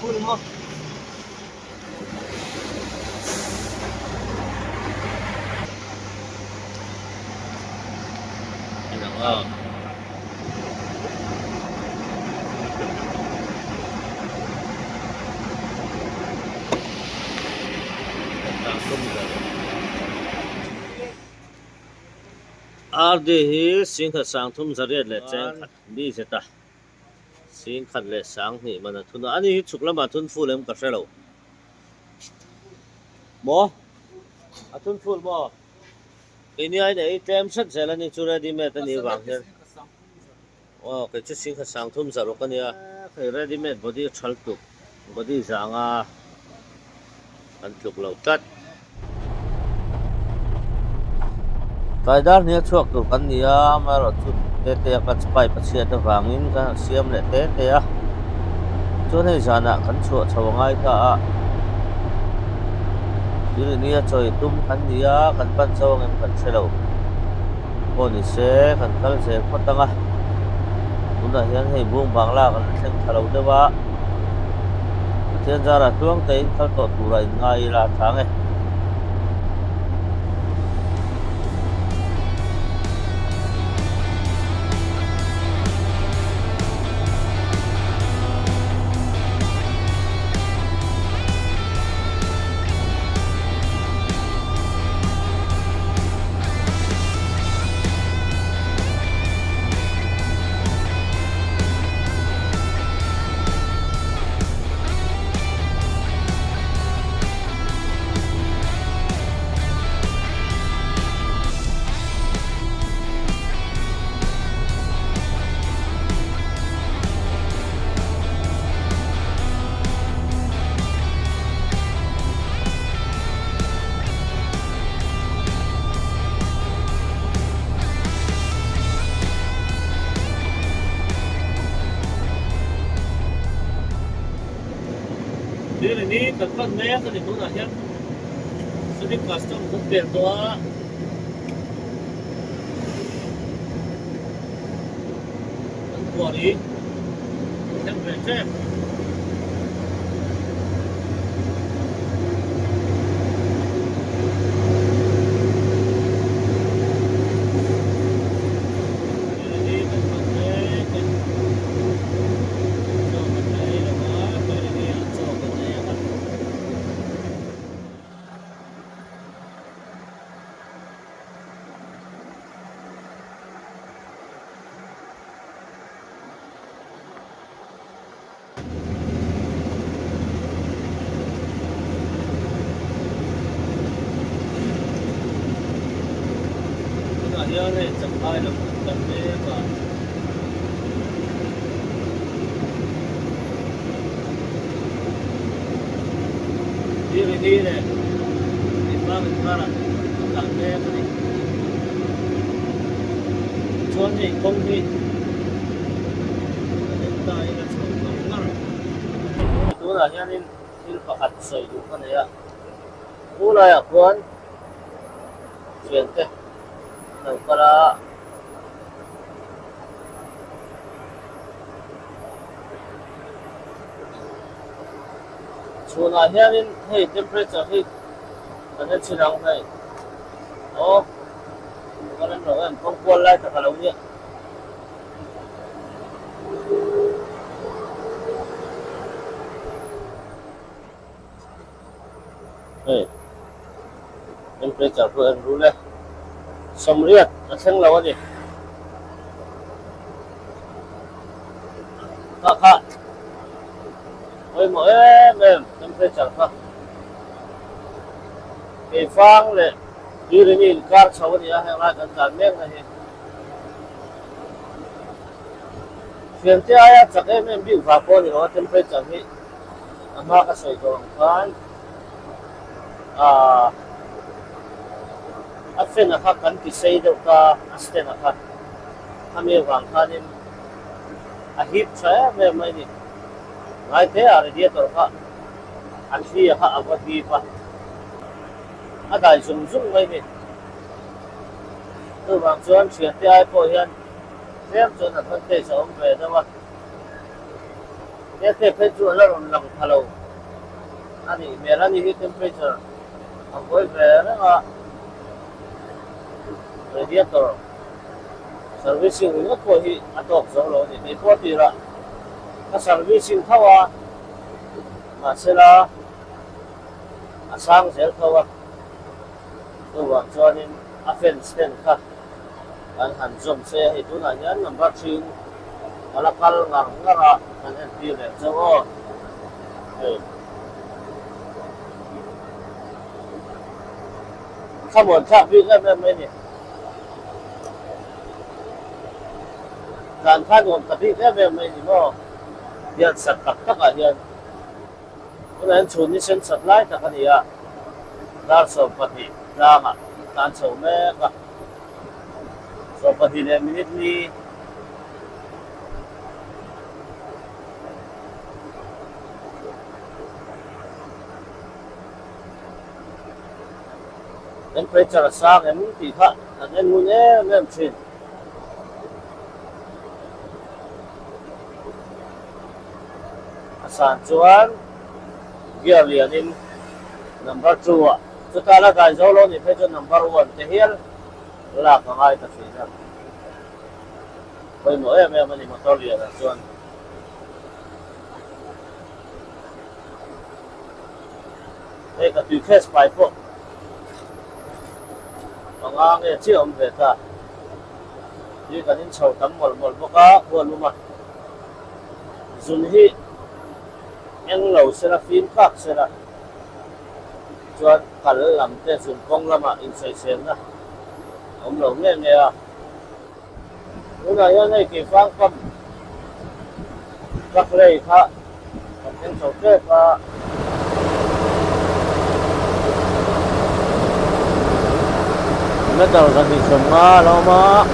phun không? Ardi sing khat sang thum zariat le cheng bi zeta sing khat le sang ni mana thuna ani chukla ma thun fulem ka hrelo mo athun ful mo ini ai nei tem sat zela ni chura di me tani wang hian o ke chu sing khat sang thum zaro ka nia ke ready made body thal tuk body zanga an tuk lo tat Kaidar ni chuak tu kan nia maro chu te ka chpai pachia ta wangin ka siam le te a chu nei jana kan chu chawangai ta a yuri nia choi tum kan nia kan pan chawang em kan chelo oni se kan kal se khotanga tuna hian hei bung bangla kan thleng thalo dewa tian jara tuang te in khal to tura in ngai la thange ini tempat mereka kan itu nahyan sedih custom bukan doa kuari temperature này Champhai là một cà phê và đi này đi qua mình qua là cà phê này chốn này không đi hiện tại là chốn ngon itu là nhà nên hạt sợi đúng cái này ạ u là à quan chuyện thế para chuna hianin hei temperature hi kan chinang hei o kan lo em phong kwal lai ta kalau ni hei temperature ko en rule Somriat, aseng lawan ni. Kak. Oi mo em, temperature ka. Ke fang le, diri ni kar sawan ya hang la kan tan meng na hi. Fian te aya chak em bi fa ko ni o temperature hi. Ama ka soi ko kan. Afen akha kan ki sei do ka asten akha ame wang khanin a hit cha me mai ni ngai te ar dia tor kha an hi akha awati pa a dai zum zum mai ni tu wang chuan thian te ai po hian sem chuan a thon te som ve da wa cái phép chu là lòng hello anih mẹ là hi temperature ông với về đó là radiator servicing nó có hi atok rồi thì mấy phố thì là cái servicing thao mà sẽ là sang sẽ thao tôi bảo cho nên afen stand khác anh hẳn zoom xe thì tôi là nhớ number 3 ala kal ngang ngara an en pi le chawo khamon tha pi ga me ni kan khan on ta pi ga me ni mo yan sat tak tak a yan unan chun ni sen sat lai ta kania dar so pati lama tan chau me ka so pati le minute ni temperature sang em thì khác anh muốn em chuyện sản chuan gear liền in number 2 ạ chúng ta là cái dấu luôn thì phải cho number 1 thì hiền là có hai tập phim ra bây mỗi em mình motor liền là chuan đây là tùy phép pipe ngang nghe chiếc ông về ta như cái những sầu tắm một bốc cá buồn luôn mà dùng hi anh lẩu sẽ là phim khác sẽ là cho cả làm tên dùng công làm mà in xây xem đó ông lẩu nghe nghe à lúc này này cái phang cầm các lấy khác còn những sầu tết và metal kan di semua lama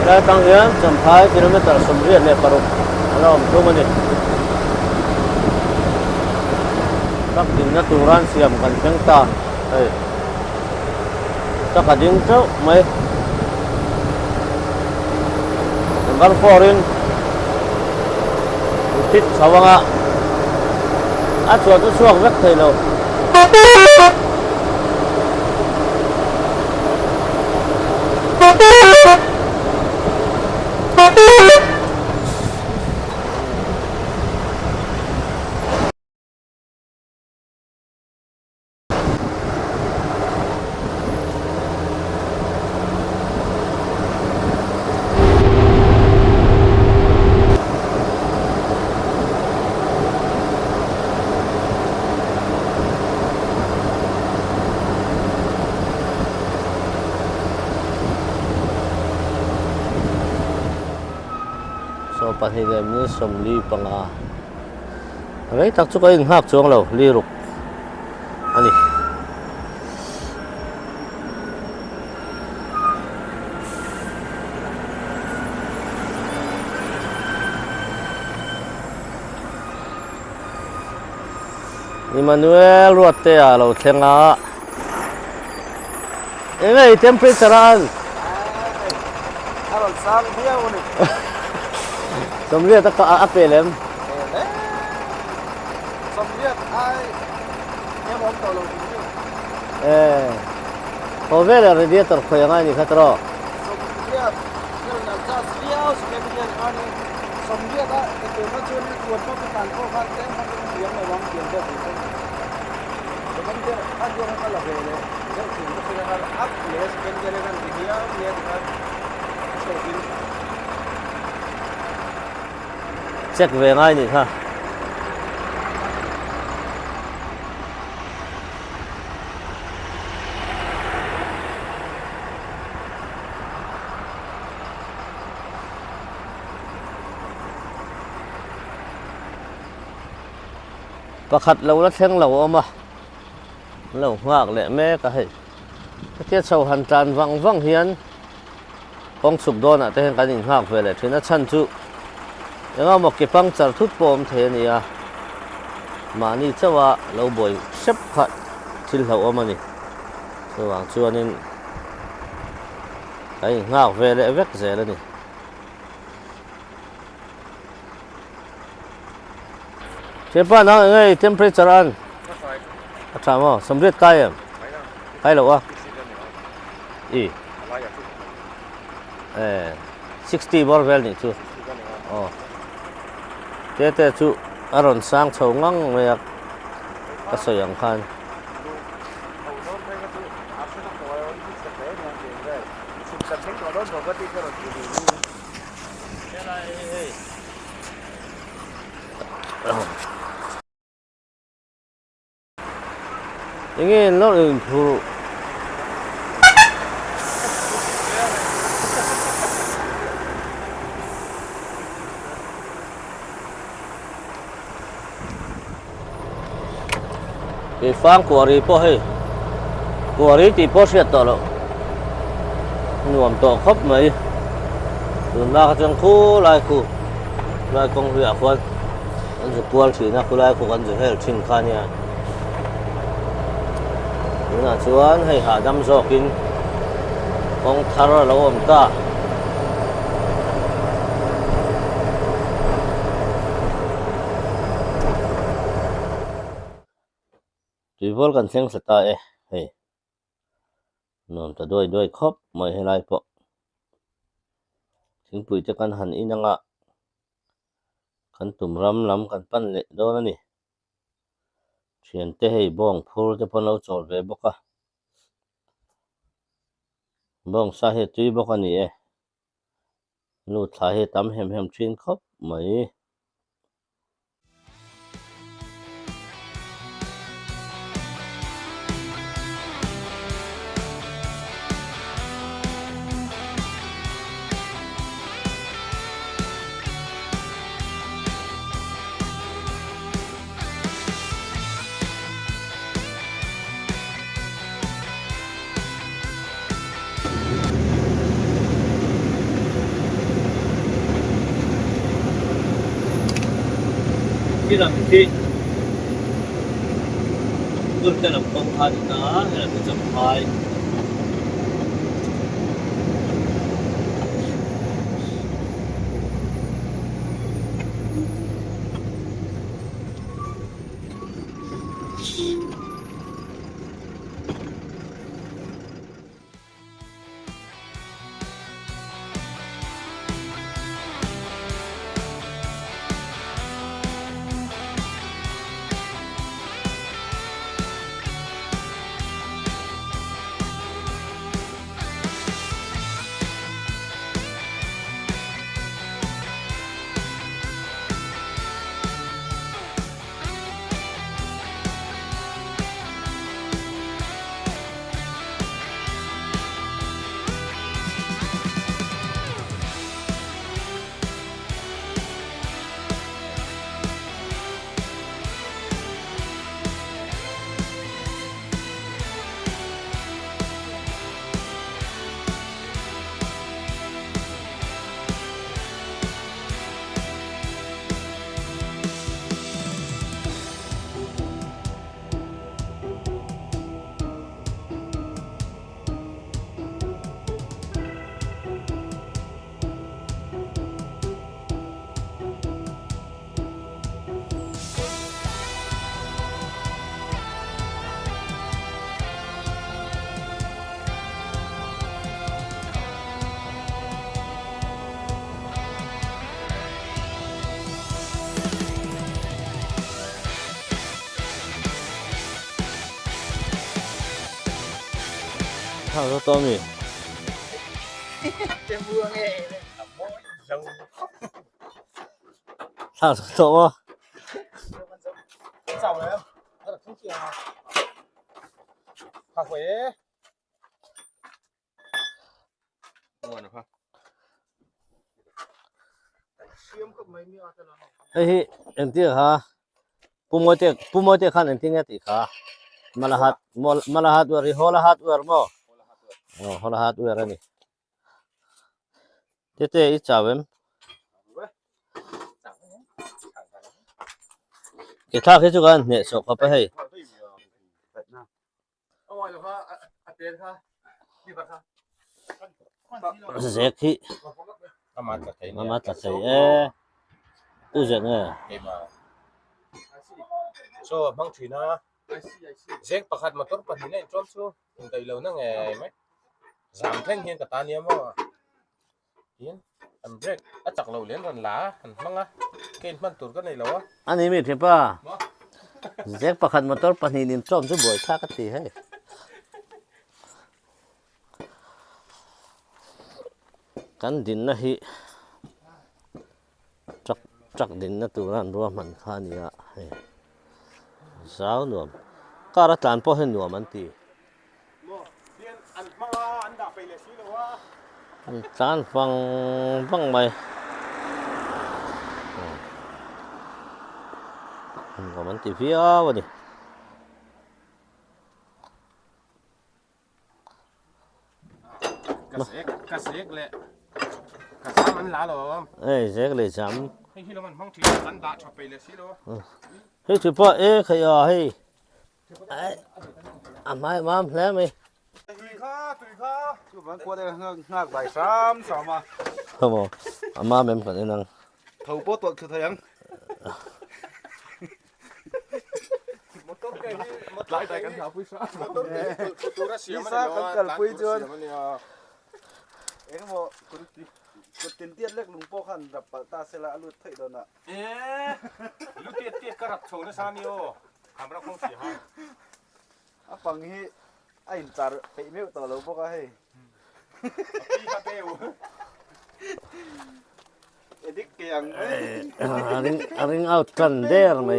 datang ya Champhai kilometer 9 le paru alam tu mani tak dinna turan siam kan pengta tak ading tu mai number 4 in tít sawanga chuột suang vek thei lo so pati game ni somli panga vậy tak chu kai hak chuang lo li ruk ani Emmanuel ruate a lo thenga ngai temperature an aron sang dia uni somli ta ka apelem somlia ai em om tolo ko vela radiator ko yang ani khatro somlia kero na cha sia skemian ani somlia da ke ma chun kuat pa tan ko kan tem pa yang ma wang tiang da ko kan dia ada yang kala vele dan ko se har up les ken gele kan dia dia kan so check về ngay nhỉ ha pakhat lo la thleng lo ama lo ngak le me ka hei tiết sâu hành tràn vang vang hiền con sụp đôn à thế cái hình ngak về lại thì nó chân chu nhưng mà một cái băng chở thút bom thế này à mà ni cháu à lâu bồi sắp khát thil hậu mà ni tôi hoàng chuan nên cái ngao về lại vét rẻ lên nè chế pa nó ngay temperature ăn chả mà sắm riết cái em cái lẩu à ý 60 bar vel ni chu te chu aron sang chho ngang me ka soyang khan ingin lo thu cái phang quarry po hay quarry thì po sẽ to lo nuam to khóc mấy từ na cái khu lại công việc quan anh sẽ quan chỉ na khu lại khu anh sẽ help chinh khan nha nhưng mà chuan hay hạ đâm gió kín con thar lâu ông ta chỉ vô cần xem sẽ tại hey nuam ta đôi khóc mấy hay lại po chính bụi cho căn hẳn in ngạ căn tùm ram lắm căn pan lệ đó nè chuyện thế hay bong phur cho pan lâu trộn về bốc à bong sa hết tuy bốc anh nè nút thai hết tắm hem chuyên khóc mấy khi làm khi tôi sẽ làm công khai đó hay là tôi Champhai thằng nó to nhỉ thằng nó to chào đấy rất là không chịu khawih hey em tiếc ha pumoi tiếc khăn em tiếc nghe tiếc ha malahat wari holahat war mo holahat war ani tete ít chào em cái thác cái chỗกันเนี่ยสกไปให้เซ็กที่มาตัดใส่ตู้เซ็กเนี่ยso bang thina zek pakhat motor pahin nei trom chu dei lo na nge mai zam thleng hian ka ta niam mo hian am brek a chak lo len ran la an manga ken man tur ka nei loอันนี้มีเพียงป่ะเซ็กประคันมอเตอร์ปันหินจอมจะบ่อยท่ากันตีให้กันดินนะฮิจักดินนะตัวนั้นรัวมันข้านี่อ่ะสาวหนุ่มการตันพอเห็นหนุ่มมันตีจานฟังไปก็มันตีเพี้ยวดิกะเซกเลยกะซามันลาหรอเอ้ยเซ็กเลยจำให้ที่เรามันบางทีอันดาชอบไปเลยสิโลเฮ้ยถือป่ะขยะเฮ้ยไม่มาแล้วไหมตุยข้าอยู่บ้านกวาดได้งักใบ3 2มาครับผมมาเมมกันนี่นังเขาโป๊ตัวคือเถียงหลายใจกันหาปุ้ยซ่าตัวรัสเซียมันกันปุ้ยจนเอ็งบอกคุณตินเตี้ยเล็กลุงโป้ขันดับปตาเซลาลุดเถิดน่ะลุดเตี้ยกระดับโชว์นะซานิโอทำเราคงเสียฮะฟังฮีไอ้จารไปไม่ต่อลุงโป้ก็ให้พี่คาเต้เอ็ดิกเกียงอันนี้เอาทันเดอร์ไหม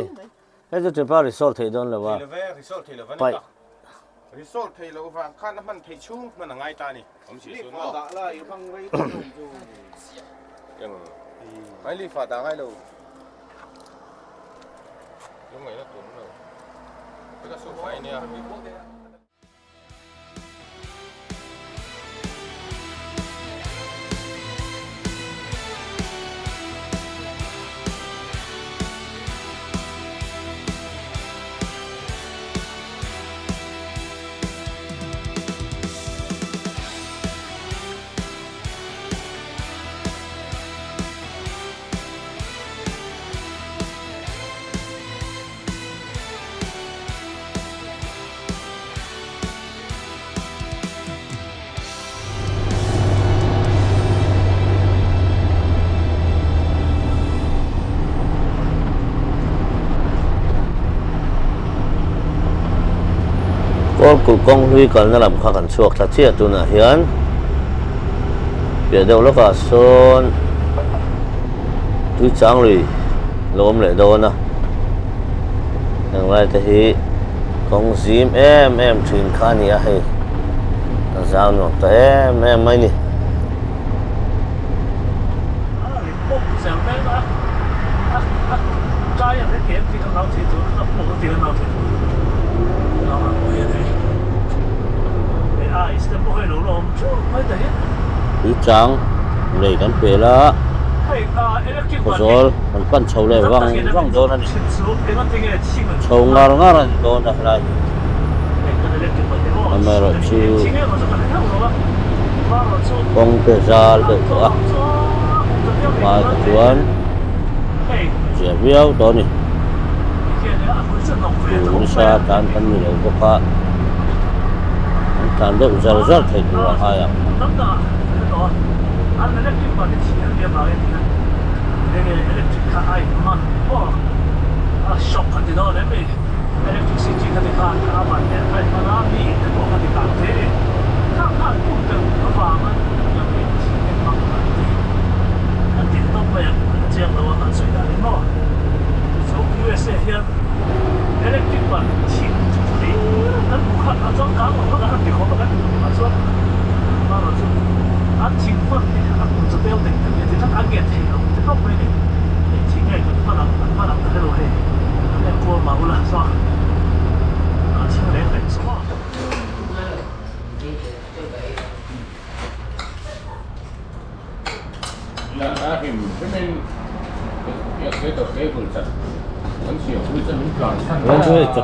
ให้จะจะพาริซอลเทดอนเลยว่าไปริซอลเทเราฟังข้าน้ำมันเทชูมันง่ายตานี่ผมเสียส่วนว่าด่าละอยู่ฟังไว้ดูยังไม่รีบฝาด่าให้เรายังไงล่ะตัวเราแล้วก็สู้ไฟเนี่ยก็กูกงลุยกันนั่นแหละข้ากันช่วงทัดเชียตัวน่ะเฮียนเปลี่ยนเดี๋ยวแล้วก็โซนตุยจังเลยลมเลยโดนนะอย่างไรแต่ที่ของซีมถึงข้านี่ให้สาวหนุ่มแต่ไม่นี่ดูจังเลยกันเปล่าพอโซลมันปั้นเฉาเลยว่างโดนนั่นเฉางาโดนอะไรทำไมเราชื่อกงเปซาลเด็กอ่ะมาชวนเสียเบี้ยวตัวนี้ดูซาตันมีเลยก็พาตันเด็กจะรู้จักที่ตัวหาย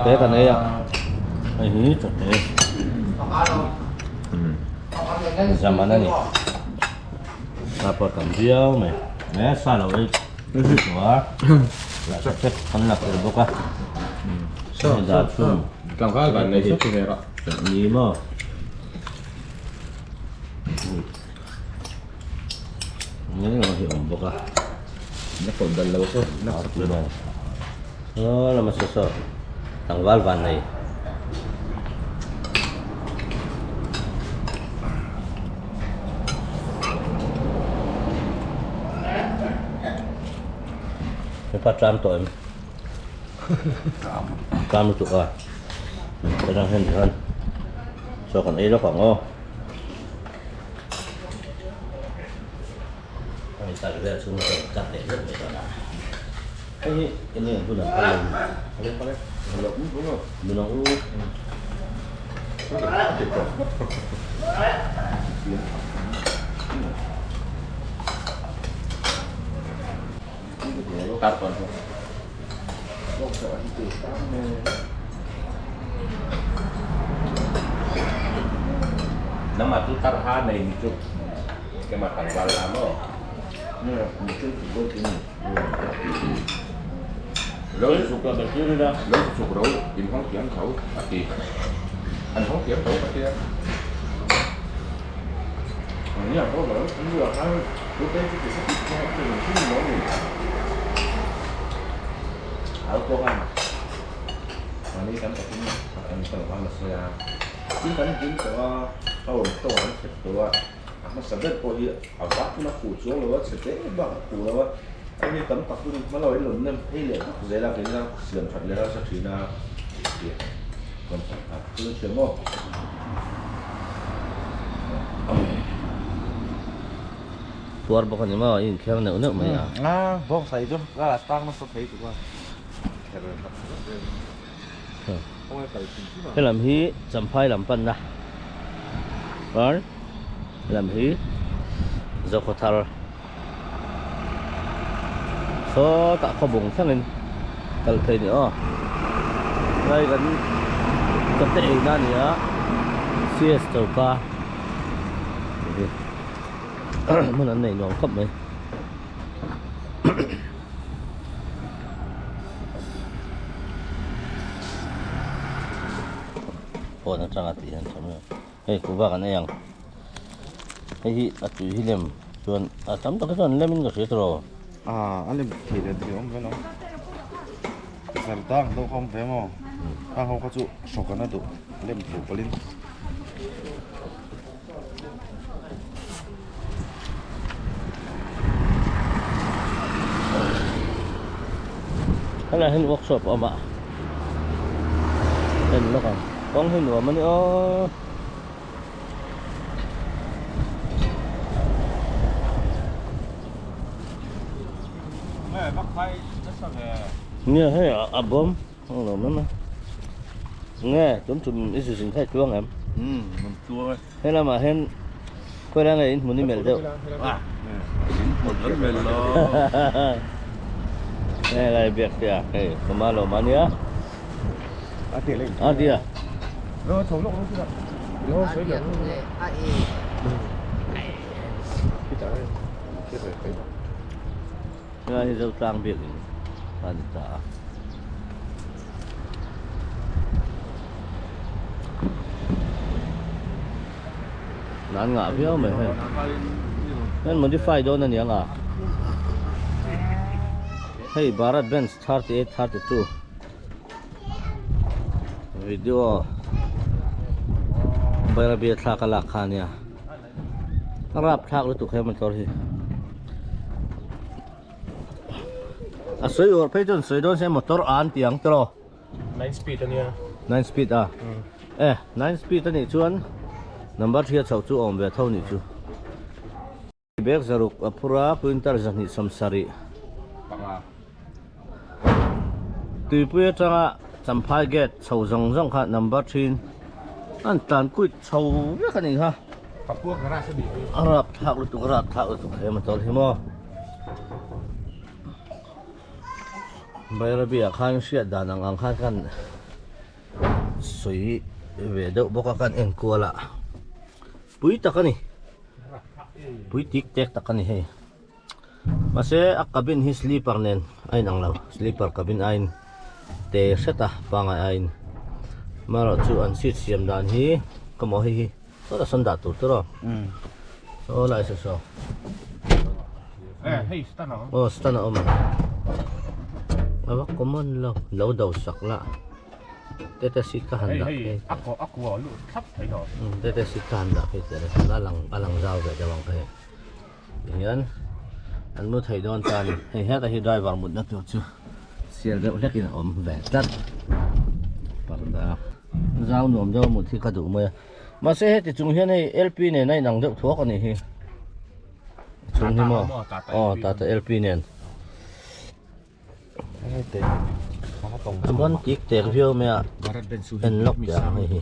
thế cái này à ai hí chụp thế zaman này apa cầm biao mày mẹ sao rồi quá là chắc không là cái bốc á sao ra chung Càng khá gần này hết rồi đó. gì mà nhớ là hiểu bốc á Nó còn gần lâu thôi. Nó sắp rồi đó là mà sợ thằng val vàng này cái phát trăm tuổi cam tụi à cái đang hơn hơn cho còn ấy nó khoảng ô mình tại về xuống rồi cắt để rất là cái này tôi làm cái lộn đúng không? mình nó Tạt còn nó mà tôi tạt hai này một chút cái mặt thằng vào làm đó nè một chút vô tình rồi sụp là được chứ đó rồi sụp rồi tìm không kiếm khẩu thì anh không kiếm khẩu cái kia nhà có lỡ cũng được ha lúc đấy thì sẽ có cái gì cũng nói gì ở cô ăn ini kan katanya akan terlalu saya chính của tàu anh sẽ của mà sắp đến coi hiện ở bắc nó phủ xuống rồi sẽ thế bằng phủ rồi anh đi tấm tập luôn mà nói lớn lên hay liền dễ là cái ra sườn phật lên ra chỉ là còn phải cứ chuyển không tuar bukan ni mah ini kau nak nak mah ya à bốc xài chứ là tăng nó sắp thấy tụi con cái làm hí Champhai làm pan na rồi làm hí giờ có thar số tak có bùng sang lên kalau thei nữa đây gần cái tệ na nè CS tàu ca mình ăn này ngon cấp này ồ nó chẳng là tí hơn chấm nữa hey cô bác anh em hey hi à tụi hi lem chuan à chấm tao cái chuan lemin cái gì rồi à anh em thì để thì ông cái nó sản tăng đâu không phải mà tăng không có trụ sọc cái nó tụ lên tụ có lên cái này hình workshop ông ạ hình nó còn con hình nuam nữa mẹ bắt tay rất sao nghe thấy à bom không làm lắm nghe chúng ít sự thay chuông em mình chua thế là mà hen quay ra này muốn đi mệt đâu à một lớn minlo này là việc kìa cái mà lo mà nhá à tiền lên à đi à nó sống lúc nó nó sấy được ngay thì dâu trang việc là trả nán ngã phía mày hay nên muốn đi file đâu nè nhá hey Bharat Benz 38 32 video bayar biar thak lakhannya rap thak lu tu khay motor hi à soi or phê chon soi don se motor an tiang tro 9 speed anh em 9 speed à 9 speed ni chuan number 3 chau chu om ve thau ni chu bek zaruk apura pointer zani samsari bằng tùy puya changa Champhai gate chau zong zong kha number 3 an tan kuit chau ve khani ha cặp quốc ra sẽ bị rap thak lu tu khay motor hi mo bayar biar khan sia danang ang khan soi về đâu bốc kan en cua la pui ta kani pui tik tek ta kani he mase akabin hi sleeper nen ai nang lo sleeper kabin ain te seta panga ain maro chu an sit siam dan hi kamo hi to da sanda tu to ro so lai so hey stand on oh stana oma aba common lo dau sakla tete sit ka handa aku lu thap thei ho tete sit ka handa ke tere alang zau ga jawang ke yan an mu thei don tan he ha ta hi driver mut na tu chu sial ga lekin om ve tat parda zau nom jo mu thi ka du mo ma se he ti chung hian hei lp ne nai nang deuh thuak ani hi chung hi mo tata lp nen te bon tik tek view me a en lok ya hi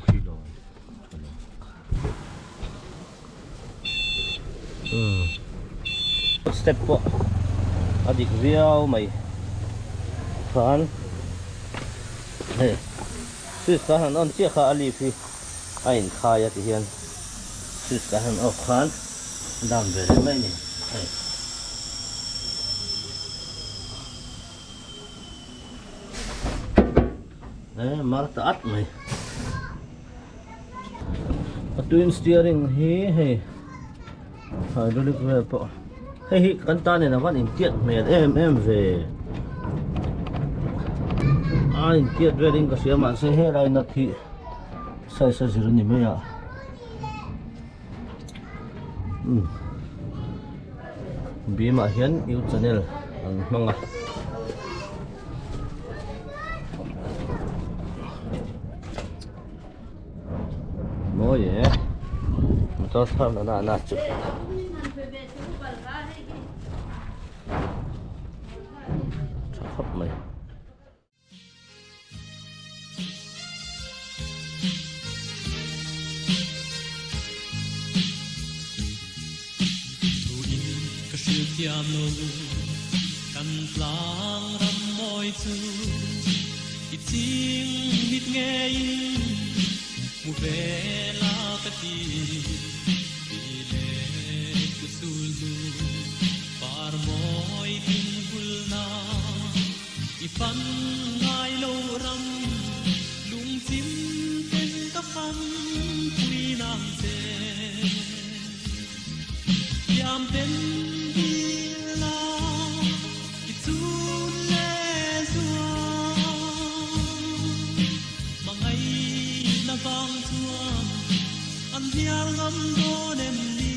step po adik view mai khan he sis ka han on chia kha ali fi ain kha ya ti hian sis ka han off khan dam ve mai ni Marta at mai twin steering he hydraulic valve po hi kan ta ne na van in tiat met em ve in tiat wedding ka siam an se he rai na thi sai sa zir ni me ya bima hian yu channel ang manga oh yeah motor thar na chu khắp mày hrethiam lo kan tlang ram moi chu i ching hit nge mu ve la ka ti pi le ku sul du par moi tin hul na i pan ngai lo ram lung chim ten ka pan pui nang se yam ten ngam do nem ni